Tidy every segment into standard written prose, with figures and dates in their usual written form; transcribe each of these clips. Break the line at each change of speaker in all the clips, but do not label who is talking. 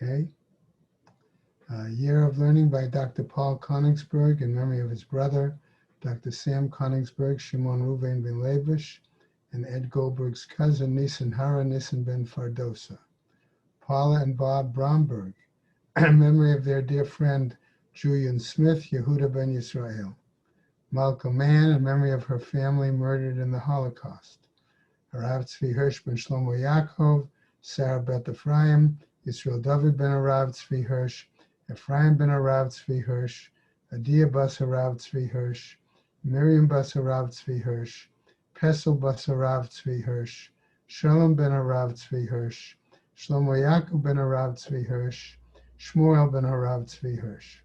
Okay. Year of Learning by Dr. Paul Koenigsberg in memory of his brother, Dr. Sam Koenigsberg, Shimon Ruvain ben Levish, and Ed Goldberg's cousin, Nisan Hara Nisan ben Fardosa. Paula and Bob Bromberg, in memory of their dear friend, Julian Smith, Yehuda ben Yisrael. Malka Mann, in memory of her family murdered in the Holocaust. Harav Tzvi Hirsch ben Shlomo Yaakov, Sarah Beth Ephraim, Yisrael David ben Harav Tzvi Hirsch, Ephraim ben Harav Tzvi Hirsch, Adia bas Harav Tzvi Hirsch, Miriam bas Harav Tzvi Hirsch, Pesel bas Harav Tzvi Hirsch, Shalom ben Harav Tzvi Hirsch, Shlomo Yaakov ben Harav Tzvi Hirsch, Shmuel ben Harav Tzvi Hirsch.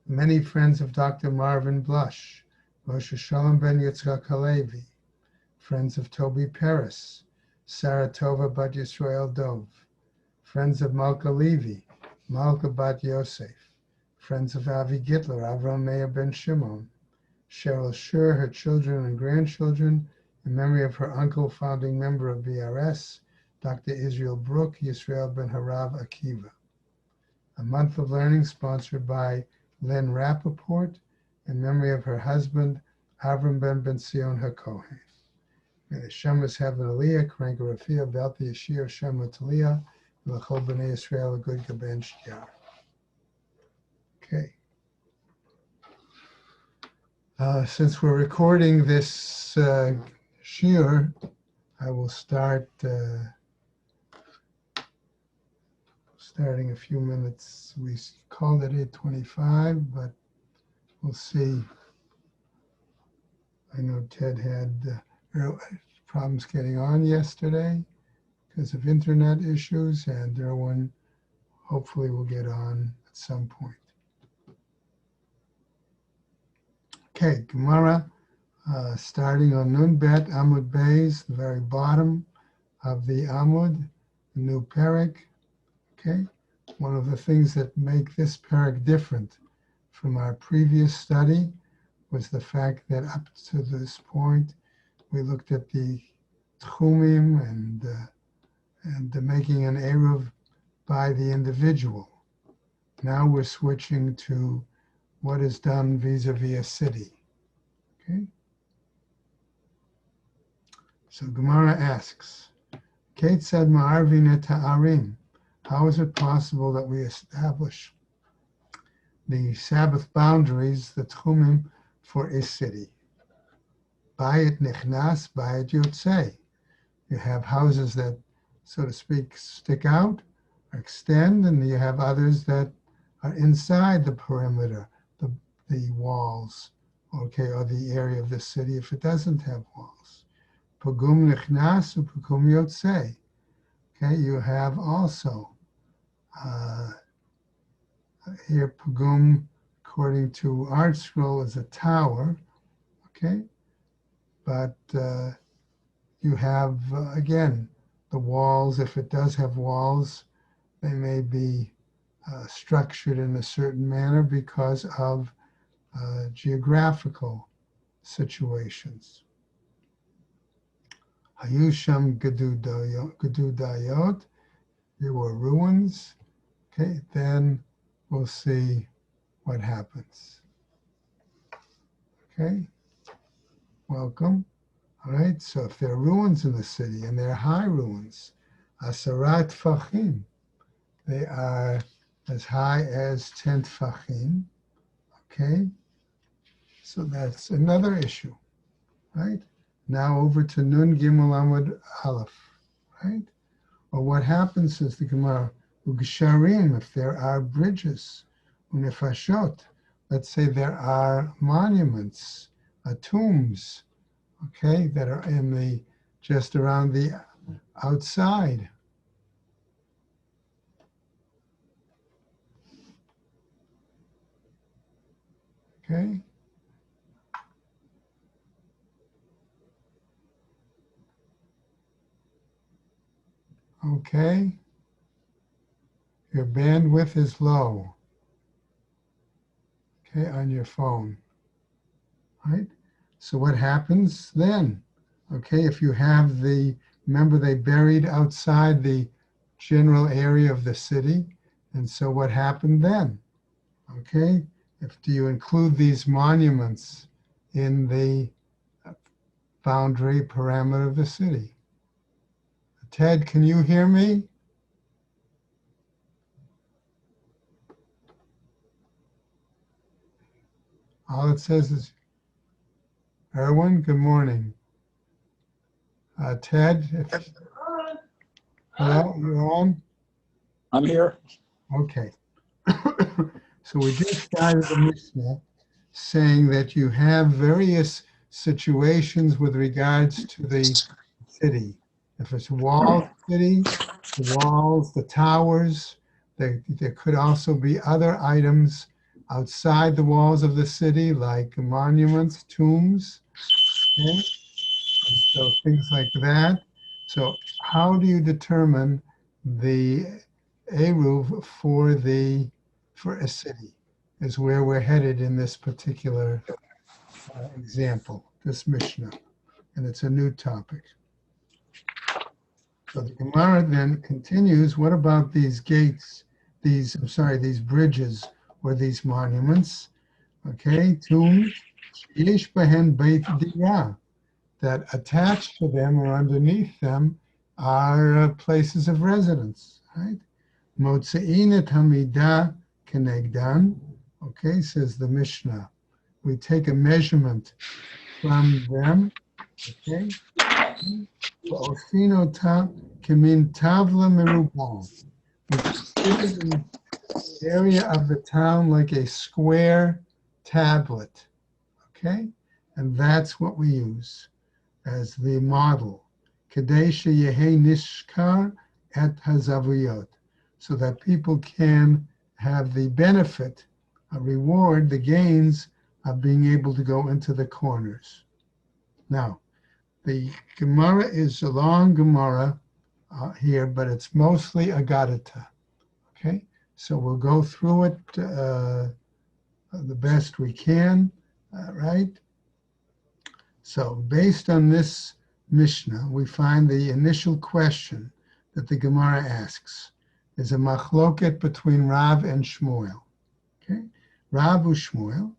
Many friends of Dr. Marvin Blush, Moshe Shalom ben Yitzchak Halevi, friends of Toby Paris, Sarah Tova bat Yisrael Dov, friends of Malka Levi, Malka bat Yosef, friends of Avi Gitler, Avram Meir ben Shimon, Cheryl Schur, her children and grandchildren, in memory of her uncle, founding member of BRS, Dr. Israel Brook, Yisrael ben Harav Akiva. A month of learning sponsored by Lynn Rappaport, in memory of her husband, Avram ben Sion HaKohen. May the Shemas have an Aliyah, Kranka Rafia, Velti Yashir, Shema Taliyah, and L'chol B'nai Yisrael, a good Gaben Shkiar. Okay. Since we're recording this shiur, I will start starting a few minutes. We called it 8:25, but we'll see. I know Ted had problems getting on yesterday because of internet issues, and Derwin hopefully will get on at some point. Okay, Gemara, starting on Nun Bet Amud Beis, the very bottom of the Amud, the new parak. Okay, one of the things that make this parak different from our previous study was the fact that up to this point we looked at the tchumim and the making an eruv by the individual. Now we're switching to what is done vis-a-vis a city. Okay. So Gemara asks, Ketzad ma'arvin et ha'arim? How is it possible that we establish the Sabbath boundaries, the tchumim, for a city? Bayit nichnas, bayit yotzei. You have houses that, so to speak, stick out or extend, and you have others that are inside the perimeter, the walls, okay, or the area of the city if it doesn't have walls. Pugum nichnas upugum yotzei. Okay, you have also here pugum, according to Art Scroll, is a tower, okay, but you have again the walls. If it does have walls, they may be structured in a certain manner because of geographical situations. Hayusham gedudayot, there were ruins. Okay, then we'll see what happens. Okay, welcome. All right, so if there are ruins in the city, and they're high ruins, asarat fachim, they are as high as 10 tfachim. Okay, so that's another issue, right? Now over to Nun Gimel Amud Aleph, right? Well, what happens is the Gemara, Ugsharim, if there are bridges, Unefashot, let's say there are monuments, tombs, okay, that are in the, just around the outside. Okay. Okay. Your bandwidth is low. Okay, on your phone. Right? So what happens then? Okay, if you have remember they buried outside the general area of the city. And so what happened then? Okay, do you include these monuments in the boundary parameter of the city? Ted, can you hear me? All it says is, Erwin, good morning. Ted, hello, you on?
I'm here.
Okay. So we just started the Mishnah saying that you have various situations with regards to the city. If it's a walled city, the walls, the towers, there could also be other items outside the walls of the city, like monuments, tombs, okay? And so things like that. So how do you determine the Eruv for a city is where we're headed in this particular example, this Mishnah, and it's a new topic. So the Gemara then continues, what about these gates, these bridges or these monuments, okay, tombs, yesh bahen beit dira, that attached to them or underneath them are places of residence, right? Motzein et hamidah kenegdan, okay, says the Mishnah. We take a measurement from them, okay? Va'osinota kemin tavla merubah. We consider the area of the town like a square tablet, okay? And that's what we use as the model. Kadesha yehe nishkar et hazavuyot, so that people can have the benefit, a reward, the gains of being able to go into the corners. Now, the Gemara is a long Gemara here, but it's mostly Agadata. Okay, so we'll go through it the best we can, right? So based on this Mishnah, we find the initial question that the Gemara asks is a machloket between Rav and Shmuel. Okay, Rav u'Shmuel,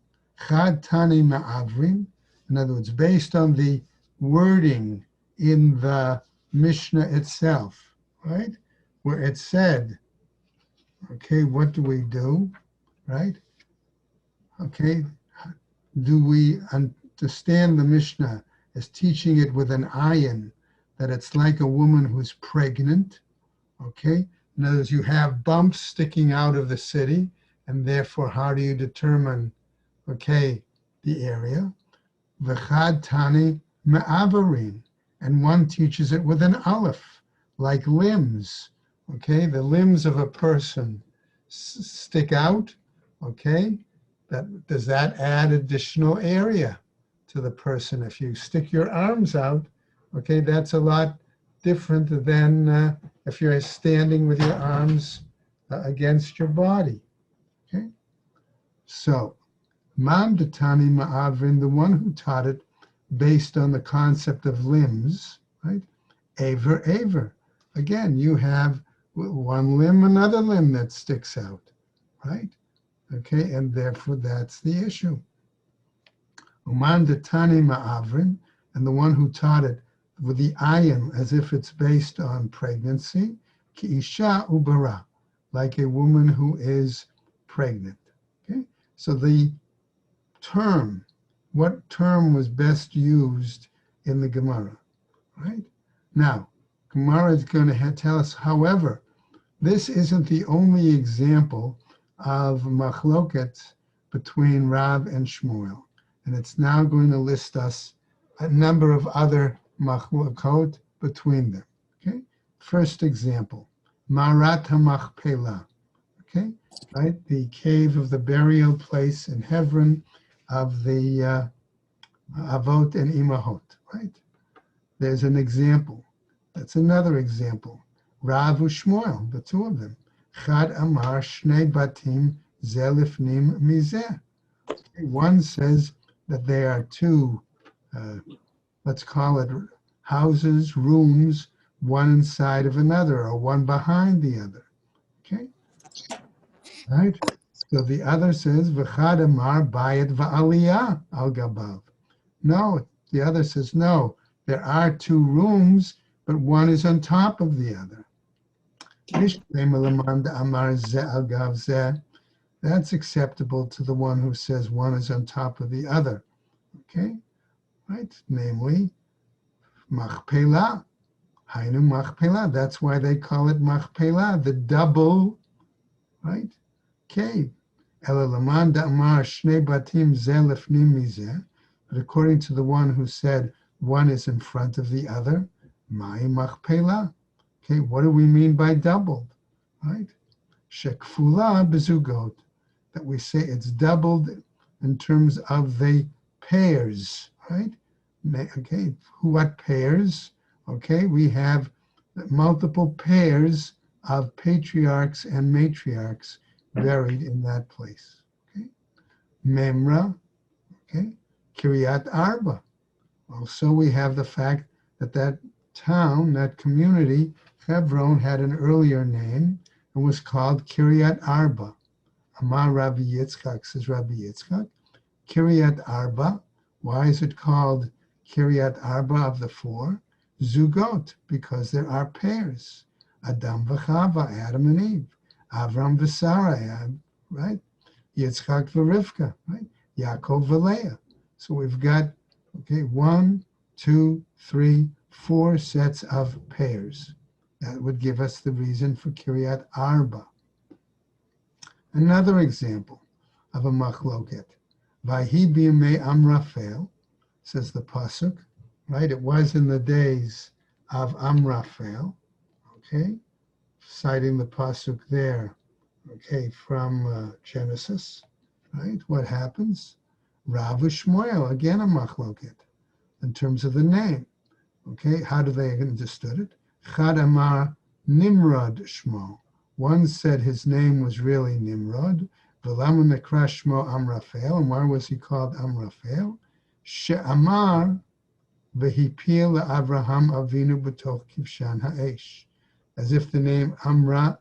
chad tani ma'avrin. In other words, based on the wording in the Mishnah itself, right, where it said, okay, what do we do, right? Okay, do we understand the Mishnah as teaching it with an ayin, that it's like a woman who's pregnant, okay? In other words, you have bumps sticking out of the city, and therefore, how do you determine, okay, the area? V'chad tani me'avarin, and one teaches it with an aleph, like limbs, okay? The limbs of a person stick out, okay? Does that add additional area to the person? If you stick your arms out, okay, that's a lot different than if you're standing with your arms against your body, okay? So, Mam Datani Ma'avrin, the one who taught it based on the concept of limbs, right? Aver. Again, you have one limb, another limb that sticks out, right? Okay, and therefore that's the issue. Uman Datani Ma'avrin, and the one who taught it with the ayin as if it's based on pregnancy, ki isha ubara, like a woman who is pregnant. Okay, so the term, what term was best used in the Gemara, right? Now, Gemara is going to tell us, however, this isn't the only example of machloket between Rav and Shmuel. And it's now going to list us a number of other machlokot between them. Okay. First example, Marat HaMachpelah. Okay. Right. The cave of the burial place in Hebron of the Avot and Imahot. Right. There's an example. That's another example. Rav u'Shmuel, the two of them. Chad Amar Shnei Batim Zeh Lifnim Mizeh. One says that there are two, let's call it houses, rooms, one inside of another or one behind the other. Okay? Right? So the other says, V'chad amar bayit va'aliyah al gabav. No, the other says, no, there are two rooms, but one is on top of the other. That's acceptable to the one who says one is on top of the other. Okay? Right? Namely, machpelah. Hainu machpelah. That's why they call it machpelah, the double, right? Okay. Elelaman da'amar shnei batim zeh lefnim mizeh. But according to the one who said one is in front of the other, mai machpelah. Okay, what do we mean by doubled? Right? Shekfula bezugot. That we say it's doubled in terms of the pairs, right? Okay, what pairs? Okay, we have multiple pairs of patriarchs and matriarchs buried in that place. Okay, Memra, okay, Kiryat Arba. Also, we have the fact that that town, that community, Hebron, had an earlier name and was called Kiryat Arba. Amar Rabbi Yitzchak, says Rabbi Yitzchak, Kiryat Arba. Why is it called Kiryat Arba of the four? Zugot, because there are pairs. Adam v'Chava, Adam and Eve. Avram v'Sarah, right? Yitzchak v'Rivka, right? Yaakov v'Leah. So we've got, okay, 1, 2, 3, 4 sets of pairs. That would give us the reason for Kiryat Arba. Another example of a machloket. Vayhi b'yamei Amraphel, says the pasuk, right? It was in the days of Amraphel, okay? Citing the pasuk there, okay, from Genesis, right? What happens? Rav Shmuel, again a machloket, in terms of the name, okay? How do they understood it? Chad amar Nimrod Shmo. One said his name was really Nimrod. V'lama nekra Shmo Amraphel. And why was he called Amraphel? She'amar v'hipil Avraham Avinu b'toch kivshan ha'esh. As if the name Amraphel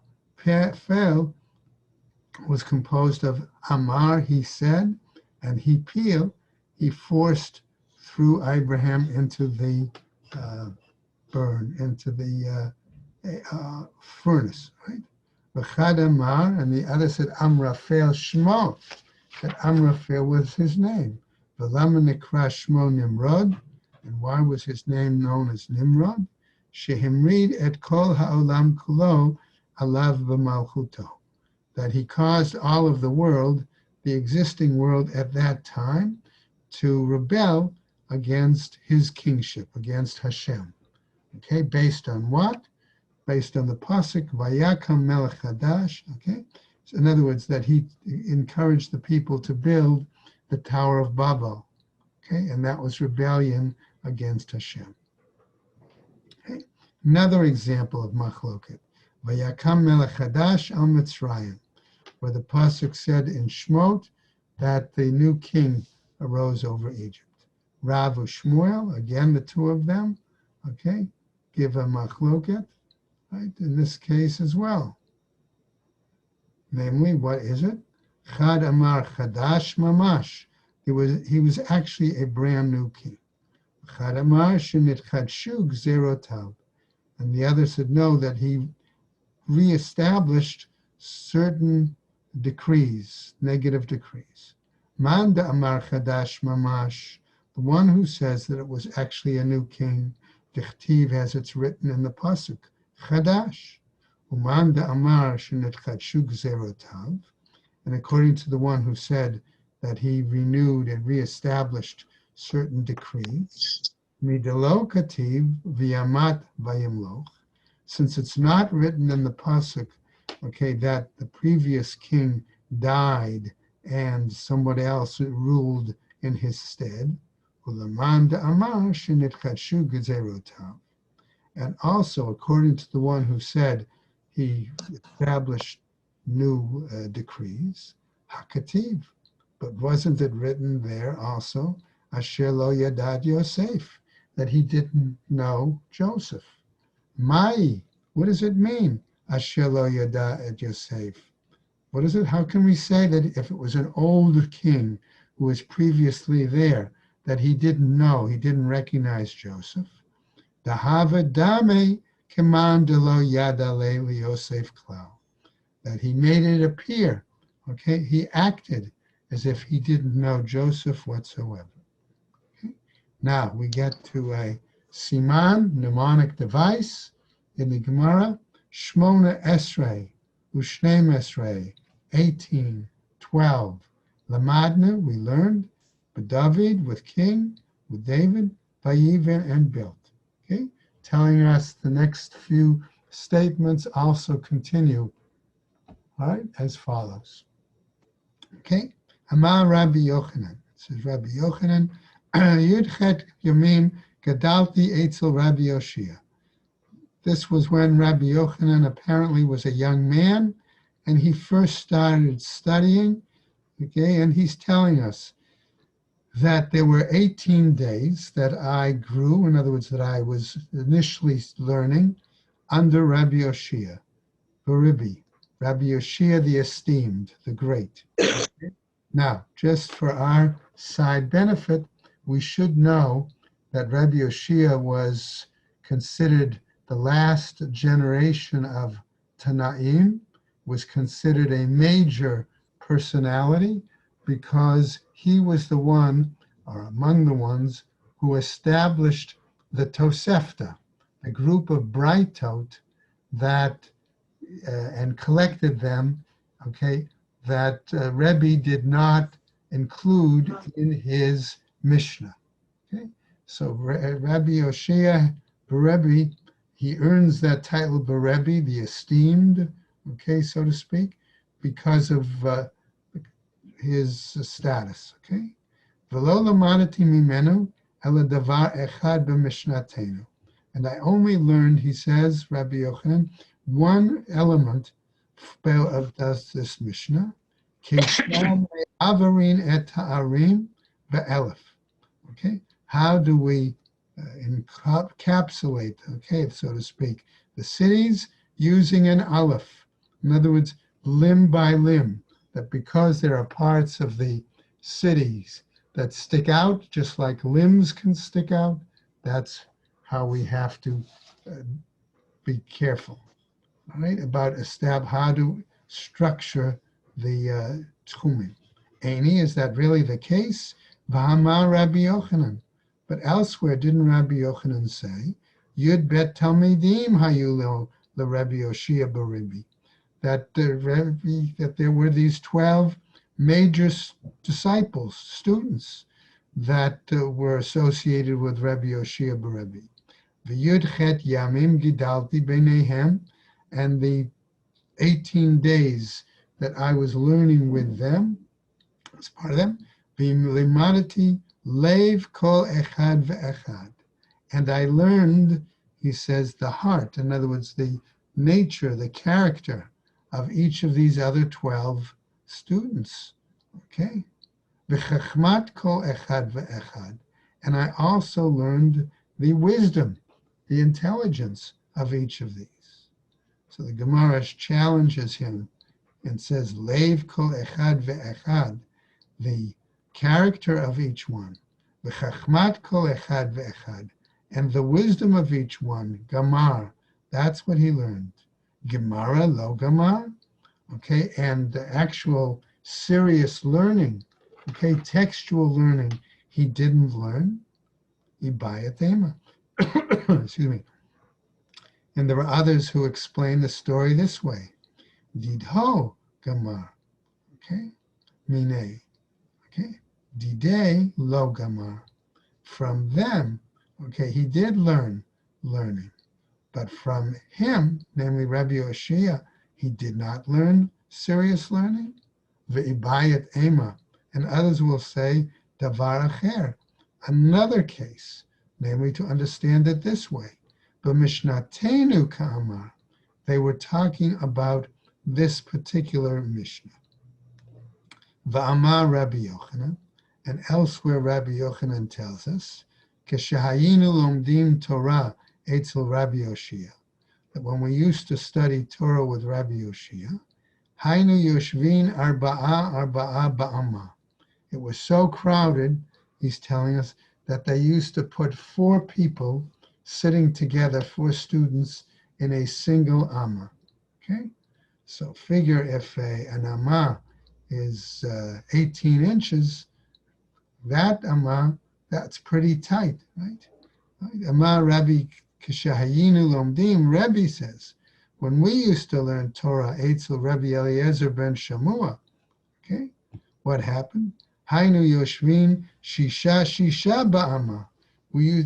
was composed of Amar, he said, and Hipil, he forced through Abraham into the burn, into the furnace, right? V'chad Amar, and the other said Amraphel Shmo, that Amraphel was his name. V'lama nekra Shmo Nimrod, and why was his name known as Nimrod? Shehimrid et kol ha'olam kulo alav b'malchuto, that he caused all of the world, the existing world at that time, to rebel against his kingship, against Hashem. Okay, based on what? Based on the pasuk, Vayakam Melech Hadash, okay? So in other words, that he encouraged the people to build the Tower of Babel, okay? And that was rebellion against Hashem. Okay? Another example of machloket, Vayakam Melech Hadash al Mitzrayim, where the pasuk said in Shmot that the new king arose over Egypt. Rav Shmuel, again the two of them, okay, give a machloket, right, in this case as well. Namely, what is it? Chad Amar Chadash Mamash. He was actually a brand new king. Chad Amar Shenitchadshu Gzerotav. And the other said no, that he reestablished certain decrees, negative decrees. Manda Amar Chadash Mamash, the one who says that it was actually a new king, Dichtiv, as it's written in the pasuk, Chadash. Umanda Amar Shenetchadshu Gzerotav, and according to the one who said that he renewed and reestablished certain decrees, Midelo Kativ V'yamat Vayimloch, since it's not written in the pasuk, okay, that the previous king died and somebody else ruled in his stead. And also, according to the one who said he established new decrees, Hakativ, but wasn't it written there also, Asher lo yadad Yosef, that he didn't know Joseph? Mai, what does it mean? Asher lo yada et Yosef. What is it? How can we say that if it was an old king who was previously there, that he didn't know, he didn't recognize Joseph? Dahava dame keman de lo yada le Yosef klau. That he made it appear, okay? He acted as if he didn't know Joseph whatsoever. Okay? Now we get to a siman, mnemonic device in the Gemara, Shmona Esrei, Ushneim Esrei, 18, 12. Lamadna, we learned, but David with king, with David, Vayiven and built. Okay, telling us the next few statements also continue, all right, as follows. Okay, Amar Rabbi Yochanan. It says Rabbi Yochanan, Yudchet Yomim Gadalti Eitzel Rabbi Yoshia. This was when Rabbi Yochanan apparently was a young man, and he first started studying, okay, and he's telling us that there were 18 days that I grew, in other words, that I was initially learning under Rabbi Yoshia, Baribi, Rabbi Yoshia the esteemed, the great. Now, just for our side benefit, we should know that Rabbi Yoshia was considered the last generation of Tanaim, was considered a major personality because he was the one, or among the ones, who established the Tosefta, a group of Braitot that, and collected them, okay, that Rebbe did not include in his Mishnah. Okay, so Rabbi Yoshia Berebi, he earns that title Berebi, the esteemed, okay, so to speak, because of his status. Okay, V'lo lamadati mimenu ela davar echad b'mishnatenu, and I only learned, he says, Rabbi Yochanan, one element of this Mishnah, Keisham Avarin et Ha'arim ve'elef. Okay, how do we encapsulate, okay, so to speak, the cities using an aleph? In other words, limb by limb, that because there are parts of the cities that stick out, just like limbs can stick out, that's how we have to be careful. All right, about how to structure the tchumim. Aini, is that really the case? V'hamar Rabbi Yochanan. But elsewhere, didn't Rabbi Yochanan say, Yud bet talmidim hayu le Rabbi Yoshia baribi, that there were these 12 major disciples, students, that were associated with Rabbi Yoshia baribi. V'yud chet yamim gidalti b'neihem, and the 18 days that I was learning with them, as part of them, v'limadati leiv kol echad ve'echad, and I learned, he says, the heart, in other words, the nature, the character of each of these other 12 students, okay? V'chachmat kol echad ve'echad, and I also learned the wisdom, the intelligence of each of these. So the Gemara challenges him and says, Leiv kol echad ve'echad, the character of each one, v'chachmat kol echad ve'echad, and the wisdom of each one, gamar, that's what he learned. Gemara lo gamar, okay, and the actual serious learning, okay, textual learning, he didn't learn. Ibayatema. Excuse me. And there are others who explain the story this way. Didho gamar, okay, mine, okay, dide lo gamar. From them, okay, he did learning, but from him, namely Rabbi Yoshia, he did not learn serious learning. Ve'ibayat ema, and others will say davar acher, another case, namely to understand it this way. But Mishnatenu Ka'amar, they were talking about this particular Mishnah. Va'amar Rabbi Yochanan, and elsewhere Rabbi Yochanan tells us, Keshahayinu lomdim Torah etzel Rabbi Yoshia. that when we used to study Torah with Rabbi Yoshia, Hainu Yoshvin Arba'a Ba'ama. It was so crowded, he's telling us, that they used to put 4 people sitting together, 4 students, in a single amma. Okay? So figure if an amma is 18 inches, that amma, that's pretty tight, right? Amma Rabbi Kishahayinu Lomdim, Rebbe says, when we used to learn Torah, Eitzel Rabbi Eliezer ben Shamua, okay, what happened? Hainu Yoshvin Shisha Ba'ama.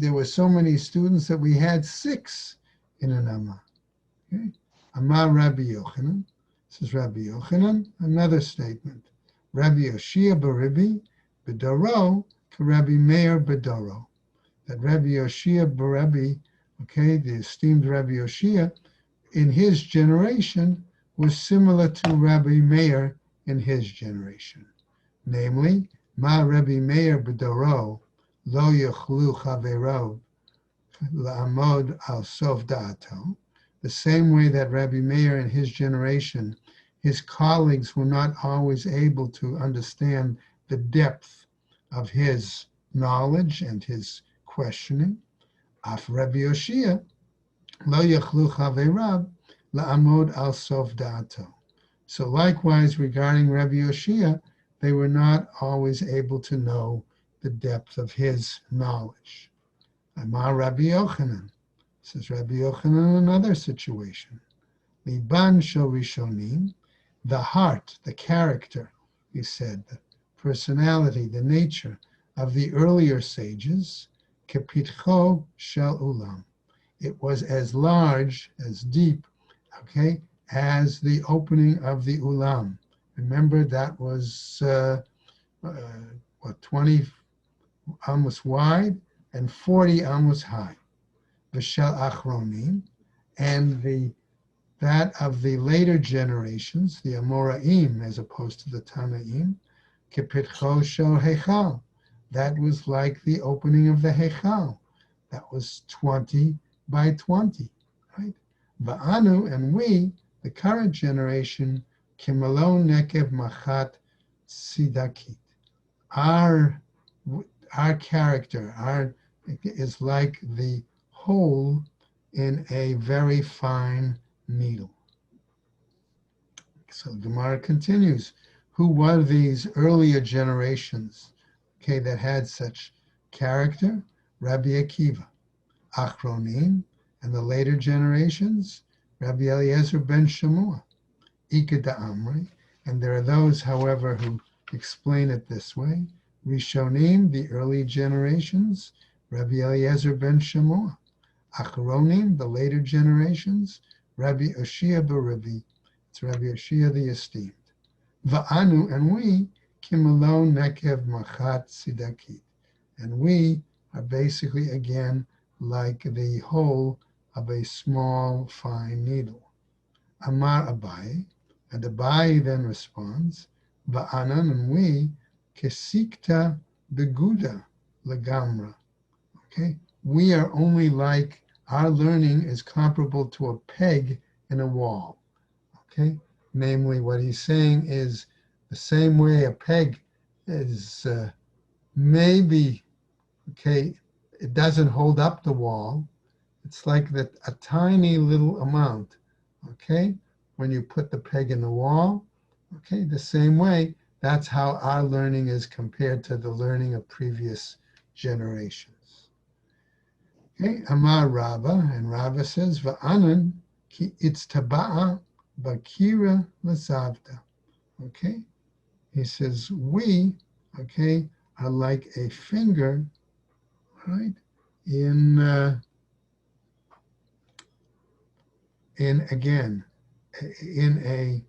There were so many students that we had 6 in an amma. Okay? Amar Rabbi Yochanan. This is Rabbi Yochanan. Another statement. Rabbi Yoshia Baribi B'doro Rabbi Meir B'doro. That Rabbi Yoshia Barabi, okay, the esteemed Rabbi Yoshia, in his generation was similar to Rabbi Meir in his generation. Namely, Ma Rabbi Meir B'doro lo yechlu chavero la'amod al sof da'ato. The same way that Rabbi Meir in his generation, his colleagues were not always able to understand the depth of his knowledge and his questioning. Af Rabbi Yoshia lo yachlu chaverav la'amod al sof da'ato. So likewise, regarding Rabbi Yoshia, they were not always able to know the depth of his knowledge. Amar Rabbi Yochanan. Says Rabbi Yochanan, another situation. Liban shel rishonim, the heart, the character, he said, the personality, the nature of the earlier sages, kepitcho shel ulam. It was as large, as deep, okay, as the opening of the ulam. Remember, that was 20 amos wide and 40 amos high. V'shel achronim, and that of the later generations, the Amoraim, as opposed to the Tanaim, kepitcho shel heichal. That was like the opening of the heichal. That was 20 by 20, right? Va'anu, and we, the current generation, kimalon nekev machat sidakit. Our character, is like the hole in a very fine needle. So Gemara continues. Who were these earlier generations, okay, that had such character? Rabbi Akiva. Achronim, and the later generations, Rabbi Eliezer ben Shamua. Ika da'amri, and there are those, however, who explain it this way. Rishonim, the early generations, Rabbi Eliezer ben Shamua. Achronim, the later generations, Rabbi Oshia Barabi. It's Rabbi Oshia the esteemed. Va'anu, and we, kimalon nekev machat sidakit. And we are basically, again, like the hole of a small, fine needle. Amar Abai, and Abai then responds, Va'anan, and we, kesikta beguda legamra. Okay, we are only like, our learning is comparable to a peg in a wall. Okay, namely, what he's saying is the same way a peg is maybe, okay, it doesn't hold up the wall. It's like that, a tiny little amount, okay? When you put the peg in the wall, okay, the same way, that's how our learning is compared to the learning of previous generations. Okay, Amar Rava, and Rava says, Va'anan ki itztaba'a bakira lasavta. Okay, he says, we, okay, are like a finger, right, in a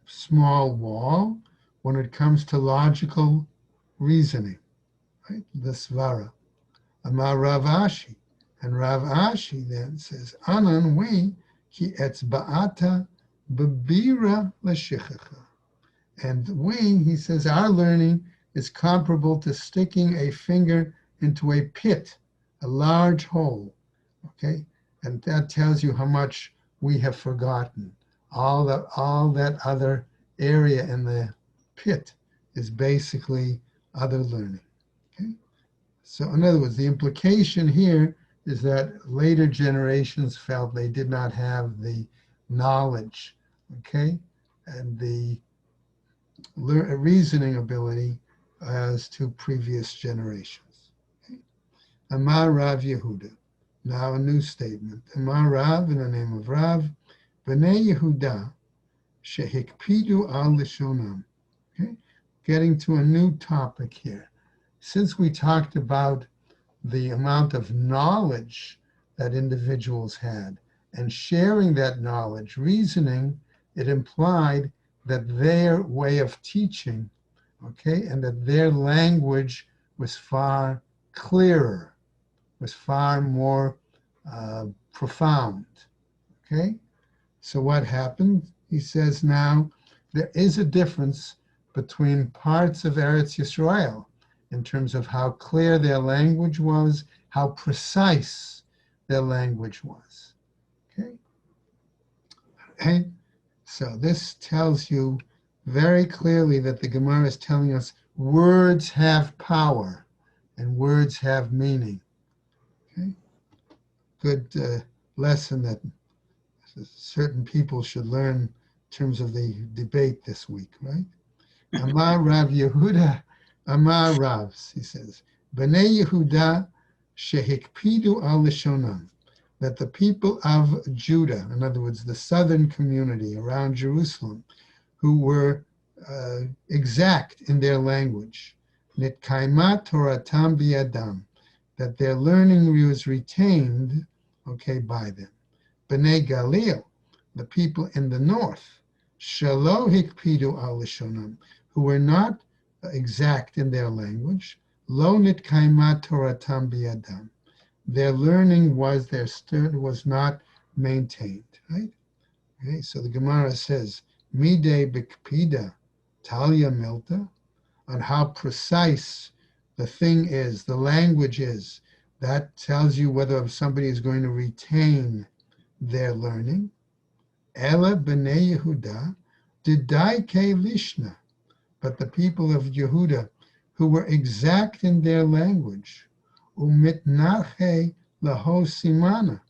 small wall when it comes to logical reasoning, right? The svara. Amar Rav Ashi, and Rav Ashi then says, Anan, we ki etzba'ata bebira l'shichacha. And we, he says, our learning is comparable to sticking a finger into a pit, a large hole, okay? And that tells you how much we have forgotten. All that other area in the pit is basically other learning. Okay? So in other words, the implication here is that later generations felt they did not have the knowledge, okay, and the reasoning ability as to previous generations. Okay? Amar Rav Yehuda. Now a new statement. Amar Rav, in the name of Rav, B'nai Yehuda, shehikpidu al lishonam. Okay? Getting to a new topic here. Since we talked about the amount of knowledge that individuals had and sharing that knowledge, reasoning, it implied that their way of teaching, okay, and that their language was far clearer, was far more profound, okay? So what happened? He says now there is a difference between parts of Eretz Yisrael in terms of how clear their language was, how precise their language was. Okay? Okay? So this tells you very clearly that the Gemara is telling us words have power and words have meaning. Okay? Good lesson that certain people should learn in terms of the debate this week, right? Amar Rav Yehuda, Amar Ravs, he says, B'nai Yehuda shehikpidu al lishonam, that the people of Judah, in other words, the southern community around Jerusalem, who were exact in their language, nitkaima Toratam biyadam, that their learning was retained, okay, by them. B'nai Galil, the people in the north, shelo hikpidu al lishonam, who were not exact in their language, lo nitkaima Toratam biyadam, their learning was not maintained, right? Okay, so the Gemara says, Midei bikpida talia milta, on how precise the thing is, the language is. That tells you whether somebody is going to retain their learning. Ela b'nei Yehuda didai ke lishna, but the people of Yehuda who were exact in their language, umitnache laho simana,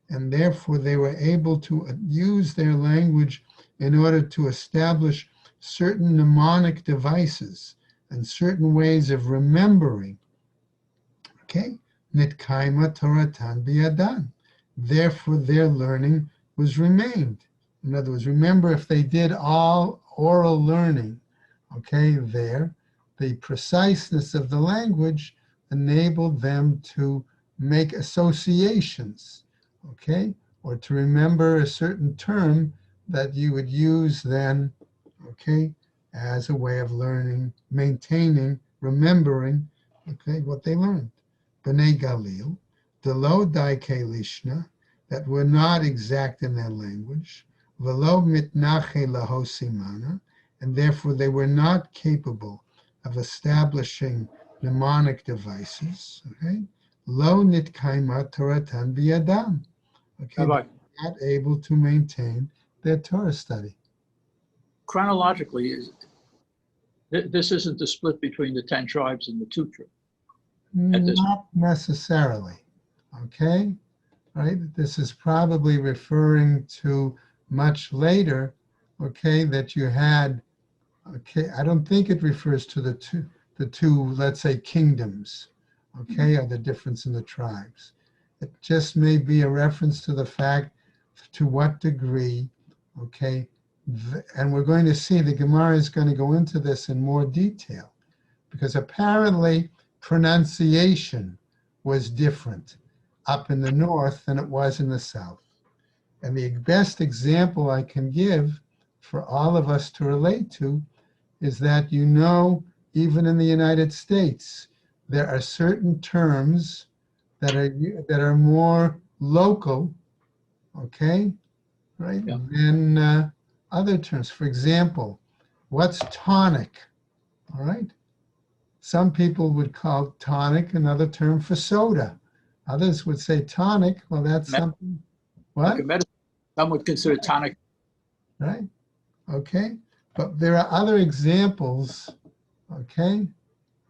and therefore they were able to use their language in order to establish certain mnemonic devices and certain ways of remembering. Okay? Nitkaima Toratan biyadan. Therefore, their learning was remained. In other words, remember, if they did all oral learning, okay, there, the preciseness of the language enabled them to make associations, okay, or to remember a certain term that you would use then, okay, as a way of learning, maintaining, remembering, okay, what they learned. B'nai Galil, Delo Daike Lishna, that were not exact in their language, Velo Mitnache Laho Simana, and therefore they were not capable of establishing mnemonic devices, okay? Lo Nitkaima Toratan Biyadam, okay, not able to maintain their Torah study.
Chronologically, this isn't the split between the 10 tribes and the 2 tribes.
Not necessarily, okay? Right? This is probably referring to much later, okay, that you had, okay, I don't think it refers to the two, let's say, kingdoms, okay, or the difference in the tribes. It just may be a reference to the fact to what degree, okay, and we're going to see, the Gemara is going to go into this in more detail, because apparently pronunciation was different up in the north than it was in the south. And the best example I can give for all of us to relate to is that, you know, even in the United States, there are certain terms that are more local, okay, right,
Yeah.
than other terms. For example, what's tonic, all right? Some people would call tonic another term for soda. Others would say tonic, well, that's something What?
like a medicine. Some would consider tonic.
Right? Okay. But there are other examples, okay,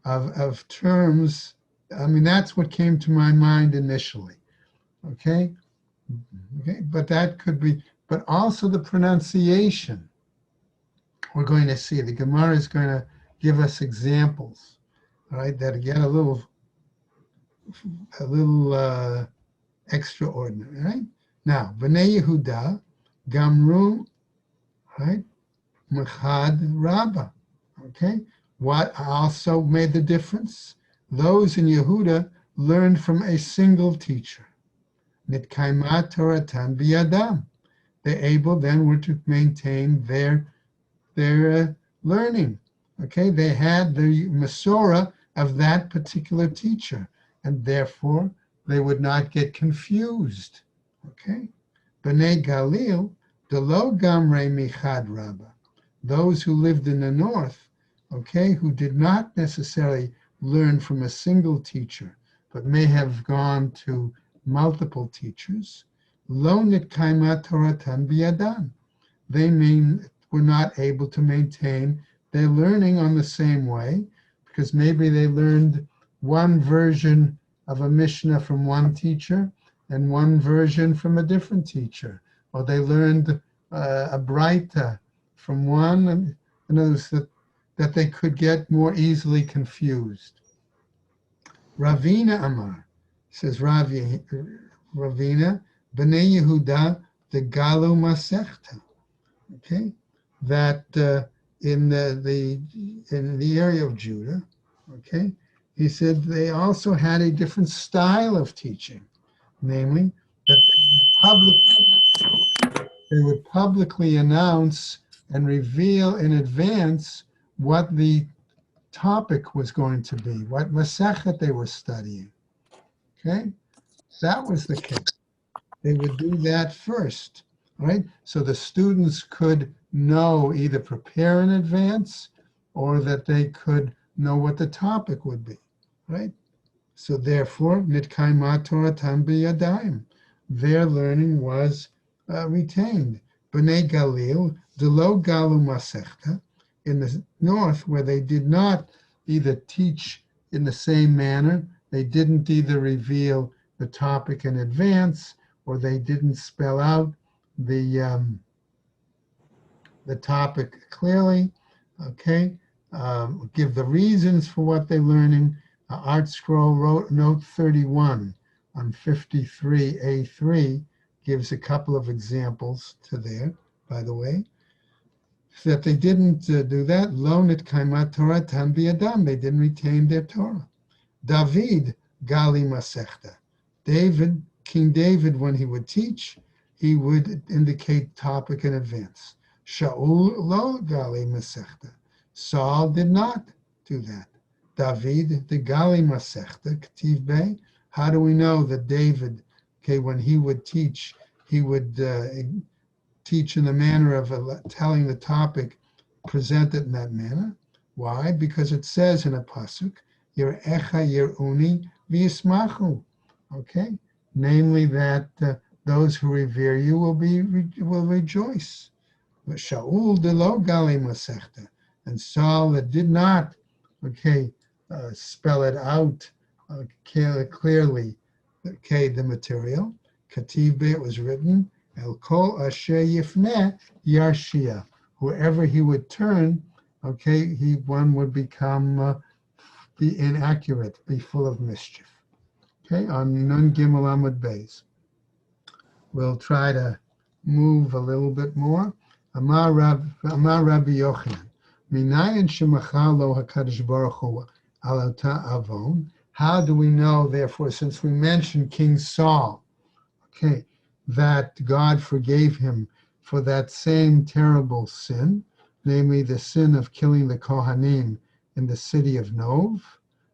of terms. I mean, that's what came to my mind initially. Okay. Okay. But that could be, but also the pronunciation. We're going to see. The Gemara is going to give us examples, all right, that get a little extraordinary, right? Now, Bnei Yehuda, Gamru, right? Mechad Rabbah. Okay. What also made the difference? Those in Yehuda learned from a single teacher. Nitkaimat Toratan biyadam. They able then were to maintain their learning. Okay. They had the Masorah of that particular teacher, and therefore they would not get confused. Okay. Bnei Galil, Delo Gamre Michad Rabbah. Those who lived in the north, okay, who did not necessarily learn from a single teacher, but may have gone to multiple teachers, Lo Nitkaimat Toratan biyadam. They were not able to maintain their learning on the same way, because maybe they learned one version of a Mishnah from one teacher and one version from a different teacher, or they learned a Braita from one, in other words, that they could get more easily confused. Ravina Amar, says Ravina, Bnei Yehuda the Galu Masechta. Okay, that in the area of Judah, okay, he said they also had a different style of teaching, namely that they would publicly announce and reveal in advance what the topic was going to be, what Masechet they were studying. Okay, that was the case. They would do that first, right? So the students could know, either prepare in advance or that they could know what the topic would be, right? So therefore, Nitkaimat Toratan biyadayim, their learning was retained. Bnei Galil, Delo Galu Masechta, in the north, where they did not either teach in the same manner, they didn't either reveal the topic in advance, or they didn't spell out the topic clearly, okay? Give the reasons for what they're learning. Art Scroll wrote note 31 on 53A3 gives a couple of examples to there, by the way, that they didn't do that. Lo nitkaimat Toratan biyadam, they didn't retain their Torah. David, Gali Masechta. King David, when he would teach, he would indicate topic in advance. Shaul lo Gali Masechta. Saul did not do that. David, the Gali Masechta, Ketiv Bey. How do we know that David, okay, when he would teach, he would teach in the manner of telling the topic, present it in that manner? Why? Because it says in a pasuk, Yirecha Yiruni v'yismachu. Okay, namely that those who revere you will rejoice. But Shaul de lo Gali Masechta, and Saul that did not, okay, spell it out clearly, okay, the material. Kativ Be, it was written, El Kol Asher Yifneh Yarshia. Whoever he would turn, okay, one would become be inaccurate, be full of mischief. Okay, on Nun Gimel Amud Beis. We'll try to move a little bit more. Amar Rabbi Yochanan, Minayin shemachal lo HaKadosh Baruch Hu al ota avon. How do we know, therefore, since we mentioned King Saul, okay, that God forgave him for that same terrible sin, namely the sin of killing the Kohanim in the city of Nov?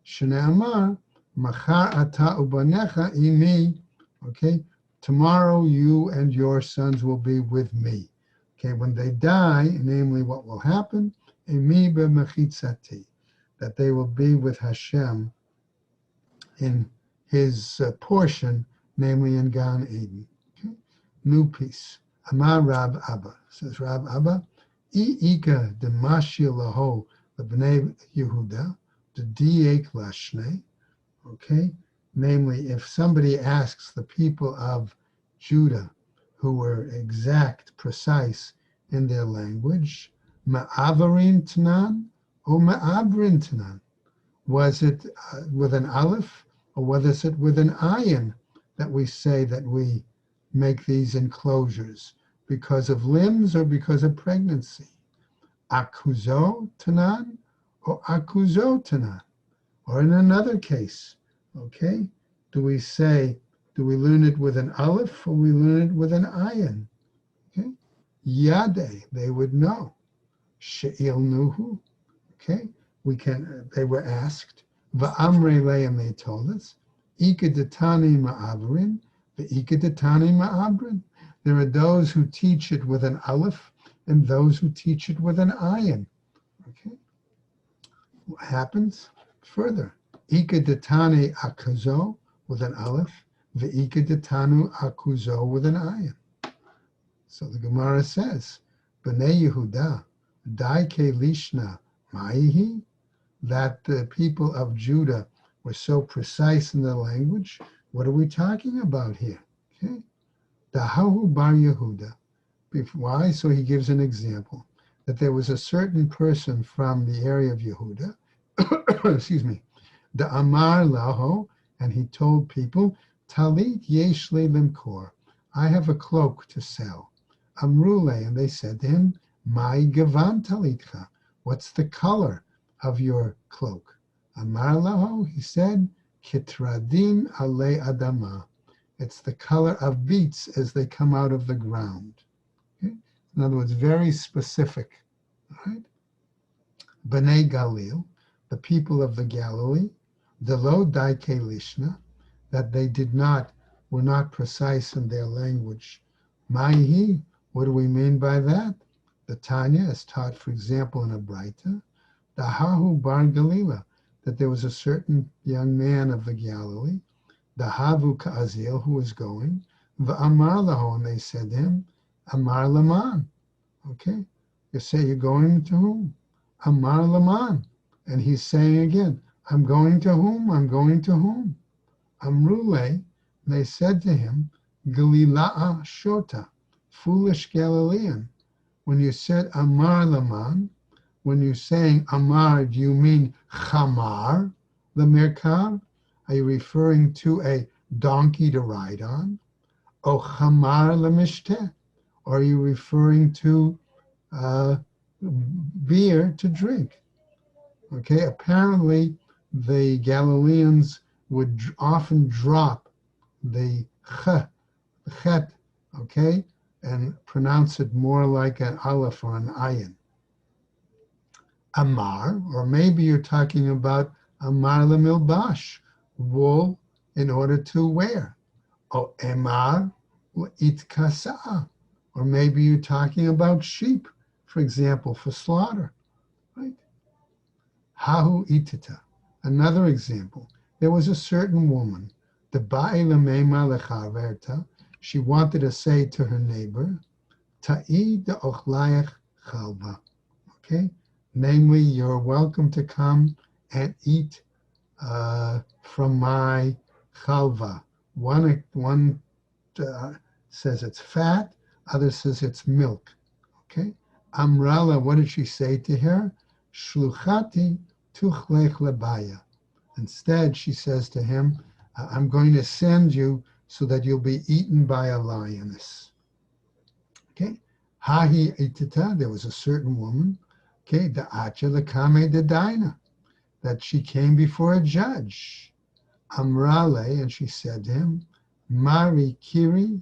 Shneamar, Machar ata ubanecha imi, okay, tomorrow you and your sons will be with me. Okay, when they die, namely what will happen? Imi b'mechitzati, that they will be with Hashem in his portion, namely in Gan Eden. Okay? new piece. Amar Rab Abba, says Rab Abba, Ika de Mashia Laho, the Bnei Yehuda, the Diek Lashne, okay? Namely, if somebody asks the people of Judah, who were exact, precise in their language, Ma'avarin Tanan or Ma'abrin Tanan, was it with an aleph or was it with an ayin that we say that we make these enclosures? Because of limbs or because of pregnancy? Akuzo tanan or akuzo tanan? Or in another case, okay, do we learn it with an aleph or we learn it with an ayin? Okay, yade, they would know. She'il nuhu, okay, they were asked, va'amre le'am, they told us, ika detani ma'avrin, va'ika detani ma'abrin. There are those who teach it with an aleph and those who teach it with an ayin. Okay, what happens? Further, ika detani akuzo with an aleph, va'ika detanu akuzo with an ayin. So the Gemara says, B'nai Yehuda, daike lishna ma'ihi, that the people of Judah were so precise in their language. What are we talking about here? Okay, Dahahu bar Yehuda. Why? So he gives an example that there was a certain person from the area of Yehuda, excuse me, the Amar Laho, and he told people, Talit yesh le limkor, I have a cloak to sell. Amrule, and they said to him, Mai gavan talitcha, what's the color of your cloak? Amar Laho, he said, Kitradin ale adama, it's the color of beets as they come out of the ground. Okay? In other words, very specific. Right? Bnei Galil, the people of the Galilee, the lo daike lishna, that they were not precise in their language. Maihi, what do we mean by that? The Tanya is taught, for example, in a Braita, Dahahu bar Galila, that there was a certain young man of the Galilee, Dahavu Ka'azil, who was going, V'amar Laho, and they said to him, Amar Laman. Okay, you say you're going to whom? Amar Laman. And he's saying again, I'm going to whom? I'm going to whom? Amrule, they said to him, Galila'a Shota, foolish Galilean. When you said Amar Laman, when you're saying Amar, do you mean Chamar, the Merkav? Are you referring to a donkey to ride on? O Chamar Lemishte? Or are you referring to beer to drink? Okay, apparently the Galileans would often drop the chet, okay, and pronounce it more like an aleph or an ayin. Amar, or maybe you're talking about amar lemilbash, wool in order to wear. O emar itkasa, or maybe you're talking about sheep, for example, for slaughter, right? Hahu itita. Another example, there was a certain woman, the ba'ilamema lechaverta, she wanted to say to her neighbor, ta'i de ochlayach chalva, okay? Namely, you're welcome to come and eat from my chalva. One says it's fat, other says it's milk, okay? Amrala, what did she say to her? Shluchati tuchlech lebaya. Instead, she says to him, I'm going to send you so that you'll be eaten by a lioness. Okay? Hahi itita, there was a certain woman, okay, the acha lekame de daina, that she came before a judge. Amrale, and she said to him, Mari kiri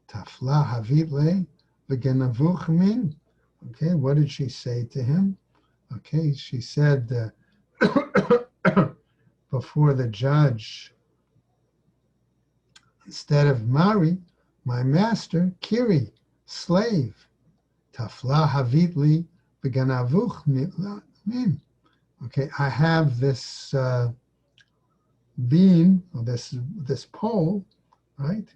tafla havitle v'genavuch min. Okay, what did she say to him? Okay, she said before the judge, instead of Mari, my master, Kiri, slave, Tafla Havitli V'ganavuch min. Okay, I have this beam, or this pole, right?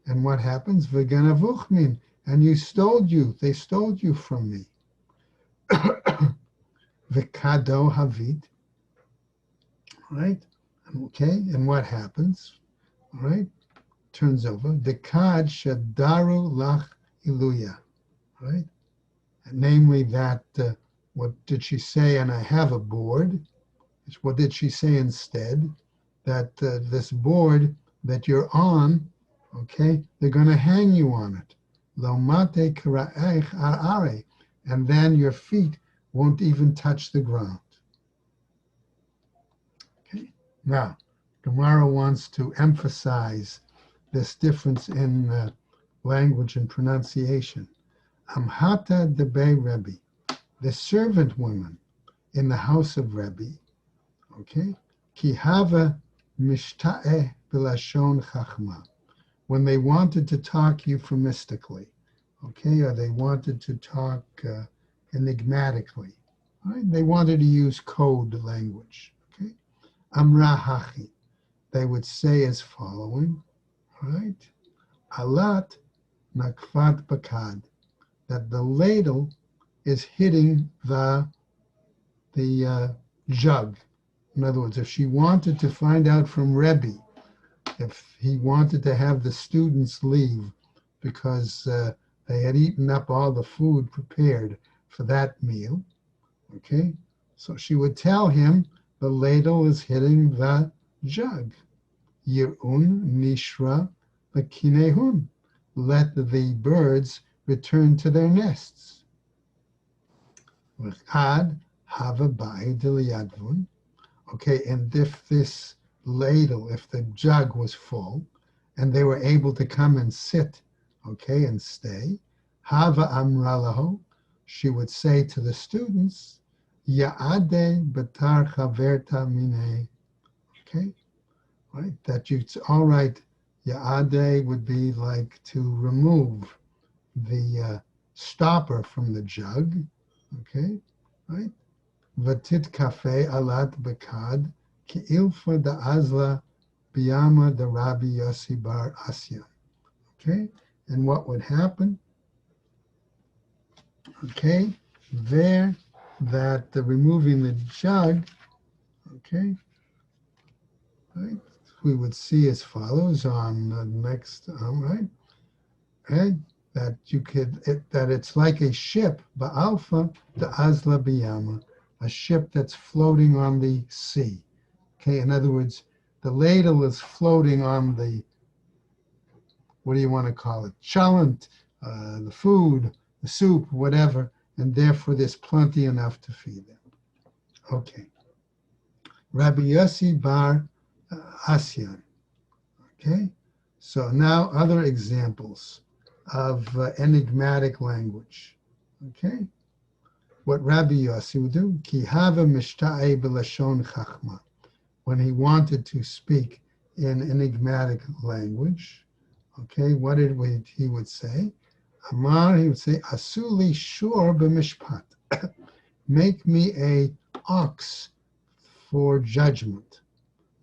And what happens? V'ganavuchmin, and they stole you from me. V'kado havit, right? Okay, and what happens? All right, turns over. Dekad shadaru lach iluya, right? Namely that, what did she say? And I have a board. What did she say instead? That this board that you're on, okay, they're going to hang you on it. Lo mate kara'ech arare, and then your feet won't even touch the ground. Okay. Now, Gemara wants to emphasize this difference in language and pronunciation. Amhata debe Rebbe, the servant woman in the house of Rebbe, okay, ki hava mishta'eh b'lashon chachma, when they wanted to talk euphemistically, okay, or they wanted to talk enigmatically, right? They wanted to use code language, okay. Amra hachi, they would say as following, right? Alat nakvat bakad, that the ladle is hitting the jug. In other words, if she wanted to find out from Rebbe, if he wanted to have the students leave because they had eaten up all the food prepared for that meal, okay, so she would tell him the ladle is hitting the jug. Yir'un nishra v'kinehun, let the birds return to their nests. V'chad hava bai d'liyadvun, okay, and if this ladle, if the jug was full, and they were able to come and sit, okay, and stay, hava amralahu, she would say to the students, Ya'ade batar chaverta mine, okay, right, that it's all right. Ya'ade would be like to remove the stopper from the jug, okay, right? Vatit kafe alat bekad ki ilfa da azla biyama da Rabbi Yossi bar Asya. Okay, and what would happen? Okay, there, that removing the jug, okay, right, we would see as follows on the next, right, right, that you could, that it's like a ship, ba'alfa da azla biyama, a ship that's floating on the sea. Okay, in other words, the ladle is floating on the, what do you want to call it, chalant, the food, the soup, whatever, and therefore there's plenty enough to feed them. Okay. Rabbi Yossi bar Asyan. Okay, so now other examples of enigmatic language. Okay, what Rabbi Yossi would do, ki hava mishta'e b'lashon chachma, when he wanted to speak in enigmatic language, okay, what did he would say? Amar, he would say, Asuli shur b'mishpat, make me a ox for judgment.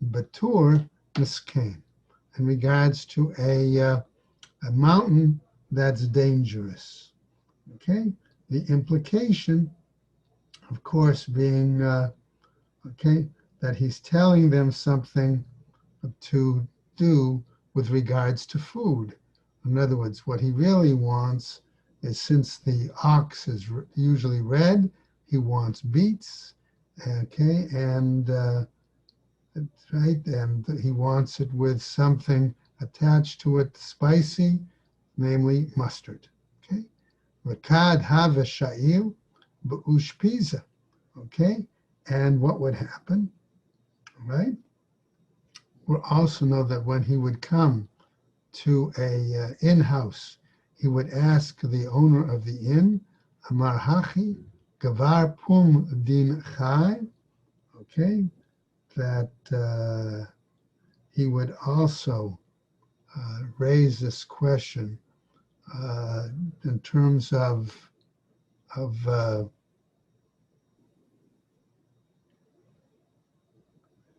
Batur miskein, in regards to a mountain that's dangerous. Okay, the implication, of course, being, okay, that he's telling them something to do with regards to food. In other words, what he really wants is, since the ox is usually red, he wants beets, okay, and right, and he wants it with something attached to it spicy, namely mustard. Okay, Rakad have sha'il b'ushpiza. Okay, and what would happen? Right, we also know that when he would come to a inn-house, he would ask the owner of the inn, Amar Hachi, Gavar Pum Din Chai, okay, that he would also raise this question in terms of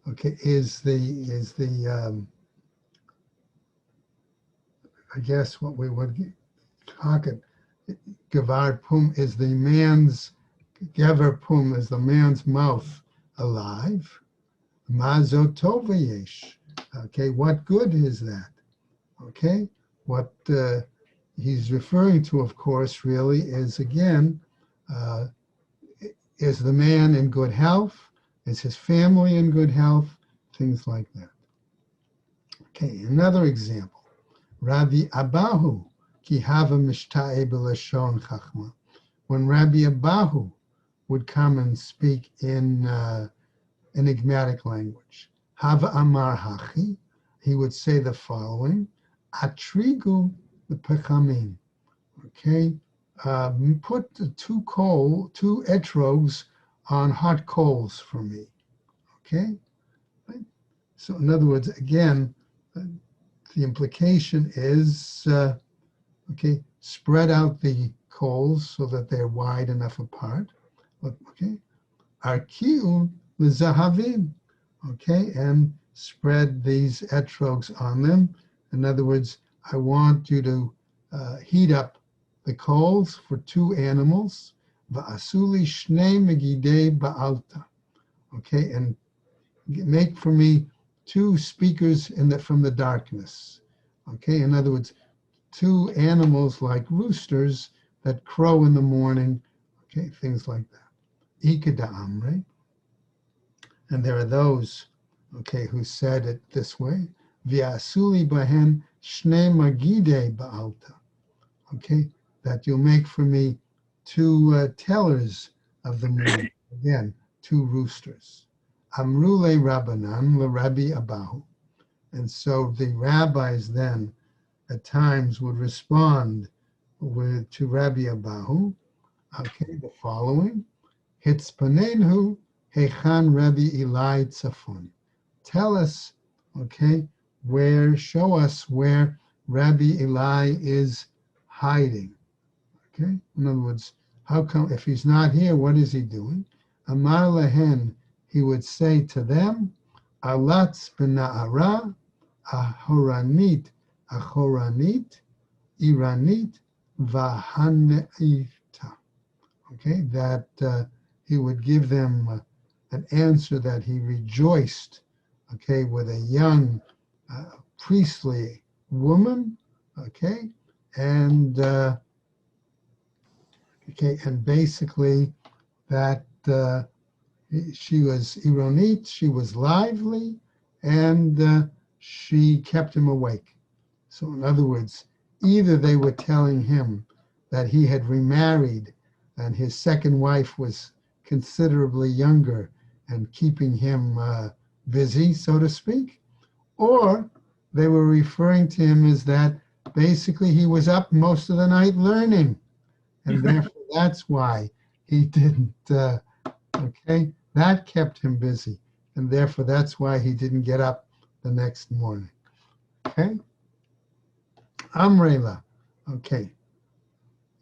okay, is the I guess what we would talk it, Gevar Pum is the man's, Gever Pum is the man's mouth alive. Mazotovayesh. Okay, what good is that? Okay, what he's referring to, of course, really is again, uh, is the man in good health? Is his family in good health? Things like that. Okay, another example. Rabbi Abahu, ki hava mishta'e b'lashon chachma. When Rabbi Abahu would come and speak in enigmatic language, hava amar hachi, he would say the following: Atrigu the pechamim. Okay, put the two etrogs on hot coals for me. Okay, right? So in other words, again, the implication is okay, spread out the coals so that they're wide enough apart. Okay, arkiu lezahavim. Okay, and spread these etrogs on them. In other words, I want you to heat up the coals for two animals. Va'asuli shnei megidei ba'alta. Okay, and make for me two speakers from the darkness. Okay, in other words, two animals like roosters that crow in the morning. Okay, things like that. Ikadam, right? And there are those, okay, who said it this way: V'asuli bahen shnei magidei ba'alta. Okay, that you'll make for me two tellers of the morning. Again, two roosters. Amrule Rabbanan Rabbi Abahu. And so the rabbis then at times would respond to Rabbi Abahu, okay, the following: Hitzpanenhu Hechan Rabbi Eli Tzafon. Tell us, okay, show us where Rabbi Eli is hiding. Okay, in other words, how come if he's not here, what is he doing? Amar lehen, he would say to them, Alatz b'na'ara, ahoranit, iranit, vahaneita. Okay, that he would give them an answer that he rejoiced, okay, with a young priestly woman, okay, and and basically that she was ironit, she was lively, and she kept him awake. So in other words, either they were telling him that he had remarried and his second wife was considerably younger and keeping him busy, so to speak, or they were referring to him as that basically he was up most of the night learning, and therefore that's why he didn't, okay, that kept him busy, and therefore that's why he didn't get up the next morning, okay? Amrela, okay.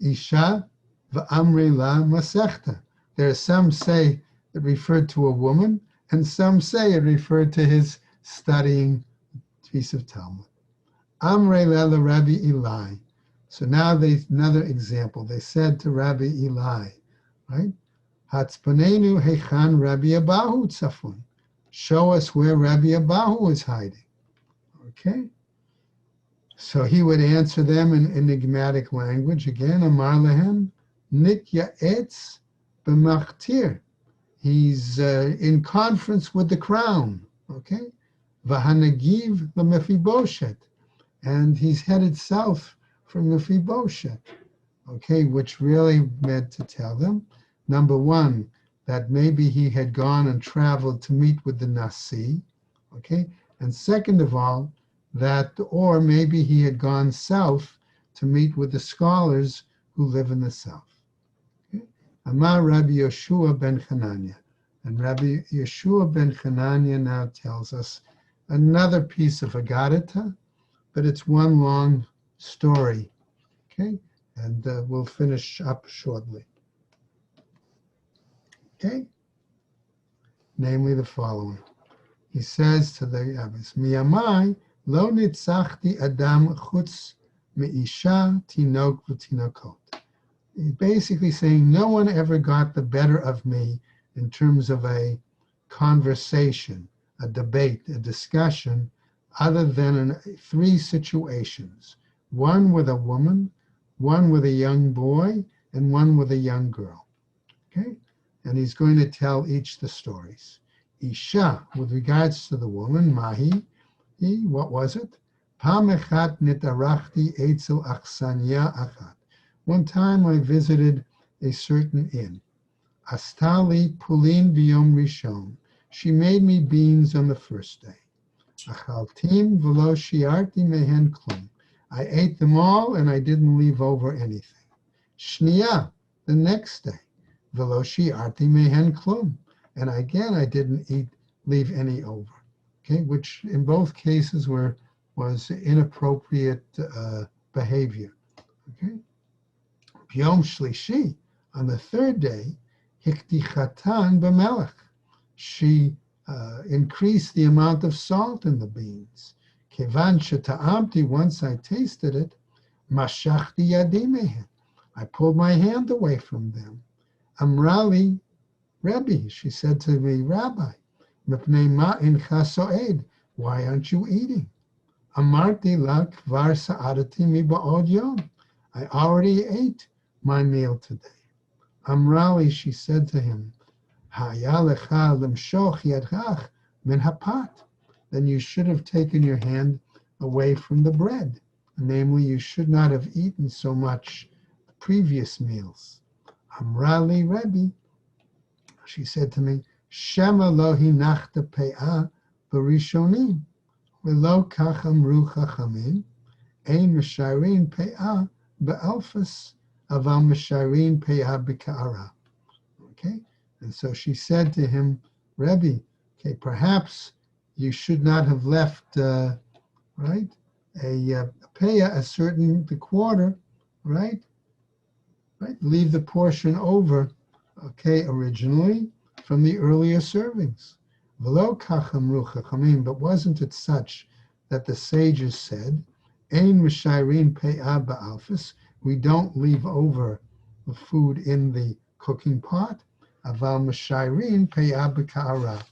Isha v'amrela masechta. There are some say it referred to a woman, and some say it referred to his studying a piece of Talmud. Amrela Rabbi Eli. So now another example. They said to Rabbi Eli, right? Hatzpanenu hechan Rabbi Abahu tzafun. Show us where Rabbi Abahu is hiding. Okay? So he would answer them in enigmatic language. Again, Amar lehem, nitya etz b'machtir. He's in conference with the crown. Okay? V'hanagiv l'mefiboshet. And he's headed south from Mephibosheth, okay, which really meant to tell them, number one, that maybe he had gone and traveled to meet with the Nasi, okay, and second of all, that, or maybe he had gone south to meet with the scholars who live in the south. Okay? Amar Rabbi Yeshua ben Hanania, and Rabbi Yeshua ben Hanania now tells us another piece of Agadata, but it's one long story, okay? And we'll finish up shortly, okay? Namely the following. He says to the Abbas, Miyamai lo nitzachti adam chutz me'isha tinok v'tinokot. He's basically saying no one ever got the better of me in terms of a conversation, a debate, a discussion, other than in three situations. One with a woman, one with a young boy, and one with a young girl. Okay? And he's going to tell each the stories. Isha, with regards to the woman, Mahi, what was it? Pam echat nitarachti etzel achsanya achat. One time I visited a certain inn. Astali pulin biyom rishon. She made me beans on the first day. Achaltim v'lo shiarti mehen klum. I ate them all and I didn't leave over anything. Shniya, the next day. V'lo shiarti mehen klum. And again, I didn't leave any over. Okay, which in both cases was inappropriate behavior. Okay. Yom Shlishi, on the third day, Hikti Chatan b'melech. She increased the amount of salt in the beans. Kevan sheta'amti, once I tasted it, mashachti yadi mehen. I pulled my hand away from them. Amrali, Rebbe, she said to me, Rabbi, mipnei ma incha so'ed, why aren't you eating? Amarti la kvar sa'adati mi ba'od yom. I already ate my meal today. Amrali, she said to him, Haya lecha lemshoch yadchach min hapat. Then you should have taken your hand away from the bread. Namely, you should not have eaten so much the previous meals. Amrali Rebbe, she said to me, Shema lo hinachta pe'ah b'rishonim, v'lo kach amru chachamim, ein misharin pe'ah be'alfas, aval misharin pe'ah b'ka'ara. Okay, and so she said to him, Rebbe, okay, perhaps you should not have left, right, a pe'ah, the quarter, right, leave the portion over, okay, originally from the earlier servings. V'lo kach amru chachamim, but wasn't it such that the sages said, ein misharin pe'ah ba'alfas, we don't leave over the food in the cooking pot, aval misharin pe'ah b'ka'ara,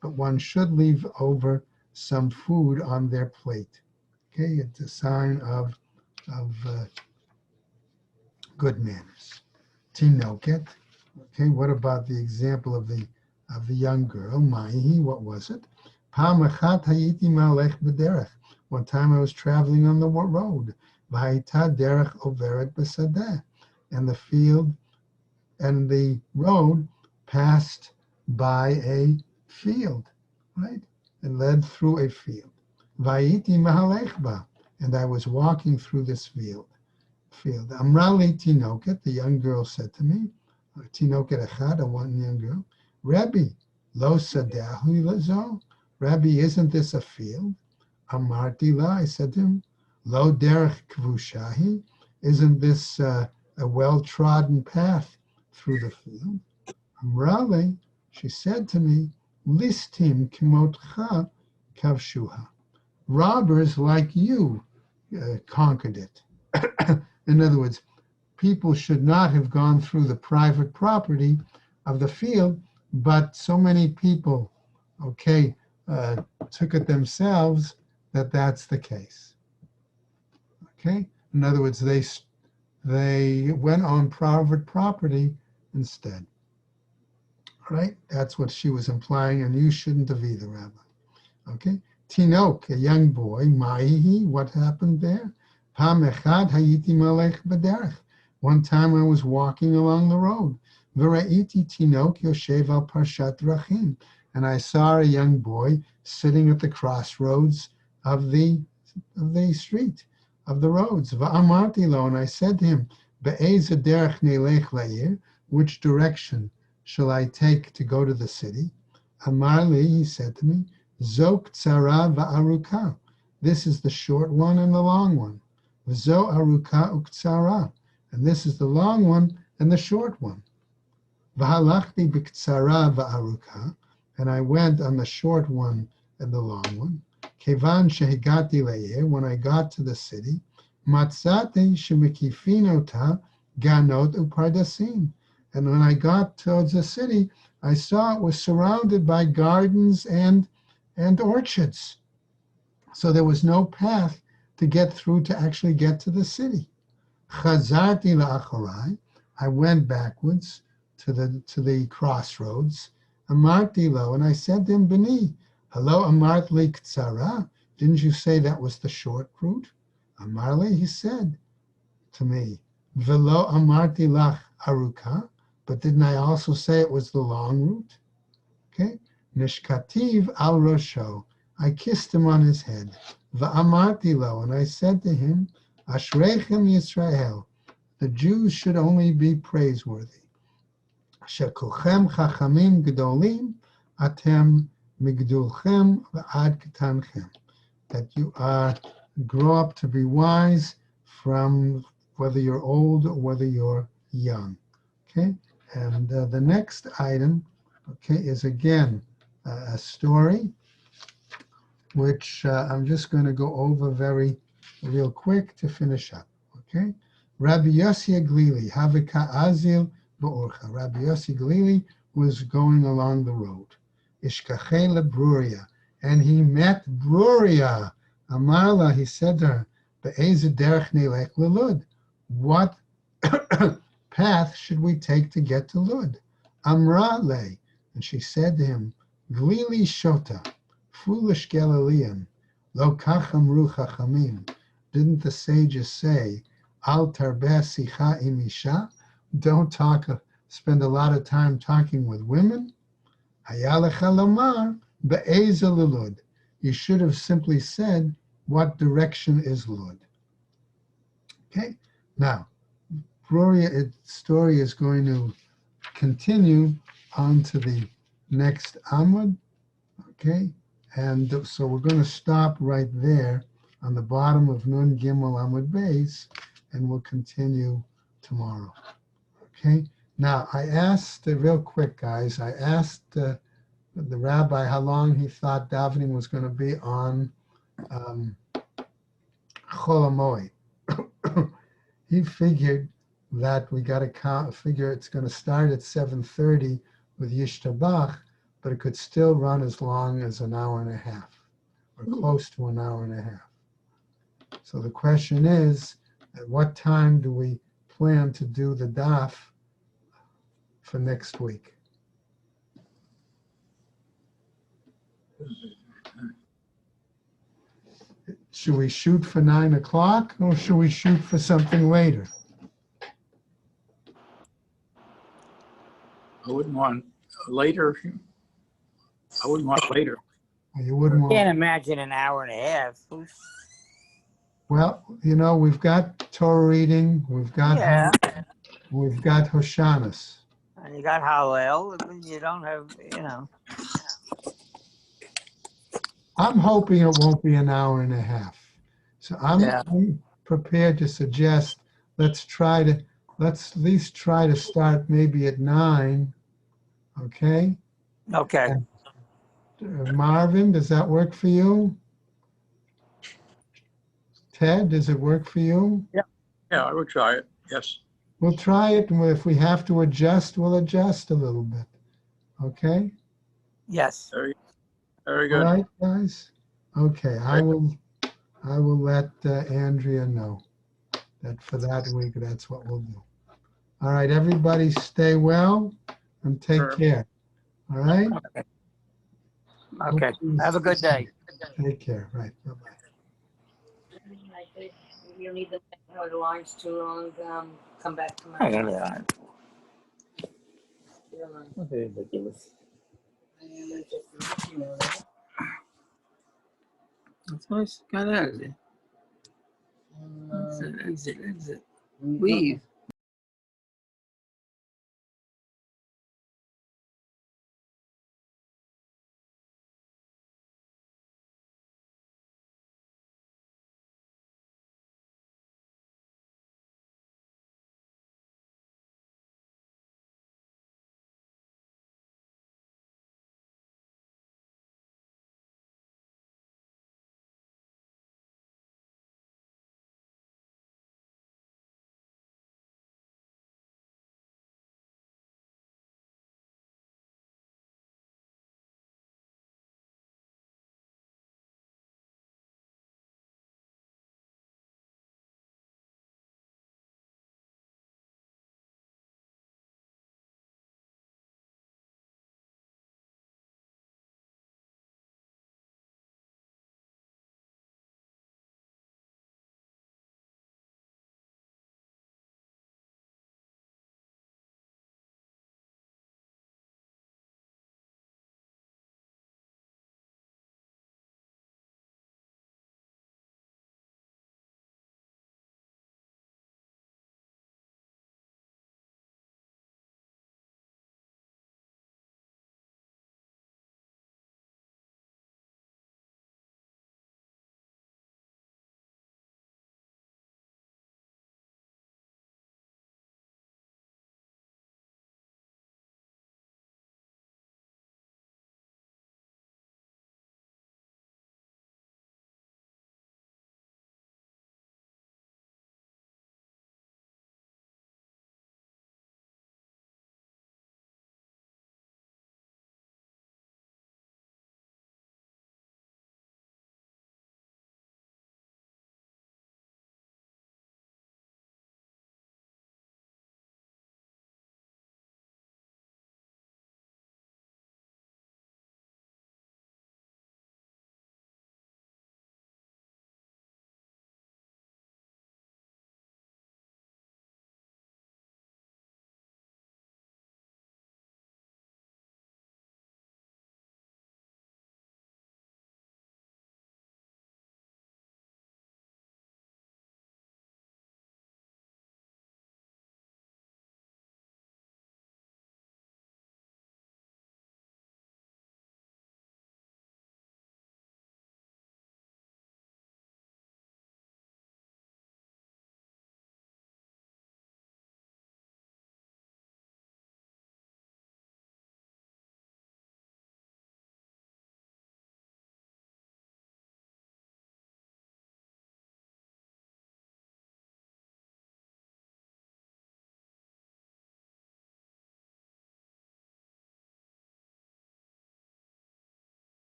but one should leave over some food on their plate. Okay, it's a sign of good manners. Tinoket. Okay, what about the example of the young girl? Ma'ihi, what was it? Pam achat hayiti malech b'derech. One time I was traveling on the road. V'hayita derech overet b'sadeh. And the field and the road passed by a field, right? It led through a field. V'hayiti mahalech ba. And I was walking through this field. Amrali tinoket, the young girl said to me, tinoket echad, one young girl, Rabbi, lo sadahu lazo, Rabbi, isn't this a field? Amarti la, I said to him, lo derech kvushahi, isn't this a well-trodden path through the field? Amrali, she said to me, listim kimotcha kavshuha, robbers like you conquered it. In other words, people should not have gone through the private property of the field, but so many people, okay, took it themselves that's the case. Okay, in other words, they went on private property instead. Right? That's what she was implying, and you shouldn't have either, Rabbi. Okay, Tinok, a young boy, Ma'ihi, what happened there? Pam echad hayiti malech b'derech. One time I was walking along the road. V'ra'iti tinok yoshev al parshat drachim. And I saw a young boy sitting at the crossroads of the street, of the roads. V'amarti lo, and I said to him, Be'ez derech neilech la'ir, which direction shall I take to go to the city? Amar li, he said to me, Zok tzara va'aruka. This is the short one and the long one. V'zo aruka uktzara. And this is the long one and the short one. V'halachti b'ktzara va'aruka. And I went on the short one and the long one. Kevan shehigati le'ir. When I got to the city, Matzate shemikifinota ganot upardasim. And when I got towards the city, I saw it was surrounded by gardens and orchards. So there was no path to get through to actually get to the city. Chazarti la'acharai. I went backwards to the crossroads. Amarti lo, and I said to him, Beni, hello, amart li ktsara. Didn't you say that was the short route? Amarli, he said to me, Velo amarti lach aruka, but didn't I also say it was the long route? Okay. Nishkativ al rosho. I kissed him on his head. Va'amarti lo, and I said to him, Ashreichem Yisrael. The Jews should only be praiseworthy. Shekulchem chachamim gedolim, atem migdulchem v'ad ketanchem. That you grow up to be wise from whether you're old or whether you're young. Okay, and the next item, okay, is again a story which I'm just going to go over real quick to finish up. Okay, Rabbi Yossi Glili, Havika Azil Ba'orcha. Rabbi Yossi Glili was going along the road. Ishkachei leBruria, and he met Bruria. Amarla, he said to her, Be'ez derech nelech lelud. What path should we take to get to Lud? Amra le, and she said to him, Glili Shota, foolish Galilean, lo kach amru chachamim. Didn't the sages say, Al tarbeh sicha im isha? Don't spend a lot of time talking with women. Hayalecha lamar be'eza lelud. You should have simply said, what direction is Lud? Okay, now, Bruria's story is going to continue on to the next Amud, okay? And so we're going to stop right there on the bottom of Nun Gimel Amud Beis, and we'll continue tomorrow, okay? Now, I asked, real quick, guys, I asked the rabbi how long he thought davening was going to be on Chol HaMoed. He figured that we got to figure it's going to start at 7:30 with Yishtabach, but it could still run as long as an hour and a half, or close to an hour and a half. So the question is, at what time do we plan to do the daf for next week? Should we shoot for 9 o'clock, or should we shoot for something later?
I wouldn't want later. I wouldn't want later.
You wouldn't want.
Can't imagine an hour and a half.
Well, we've got Torah reading, we've got Hoshanas.
And you got Hallel, but you don't have,
I'm hoping it won't be an hour and a half. So I'm prepared to suggest let's at least try to start maybe at 9. Okay?
Okay.
And, Marvin, does that work for you? Ted, does it work for you?
Yeah, I would try it. Yes.
We'll try it, and if we have to adjust, we'll adjust a little bit. Okay?
Yes.
Very good.
All right, guys? Okay, I will let Andrea know that for that week, that's what we'll do. All right, everybody stay well and take care. All right?
Okay. Have a good day.
Take care. Right. Bye-bye.
You'll need the lines to come back to
I
my.
got that. Okay, ridiculous. That's nice. Got out of there. Exit. Leave.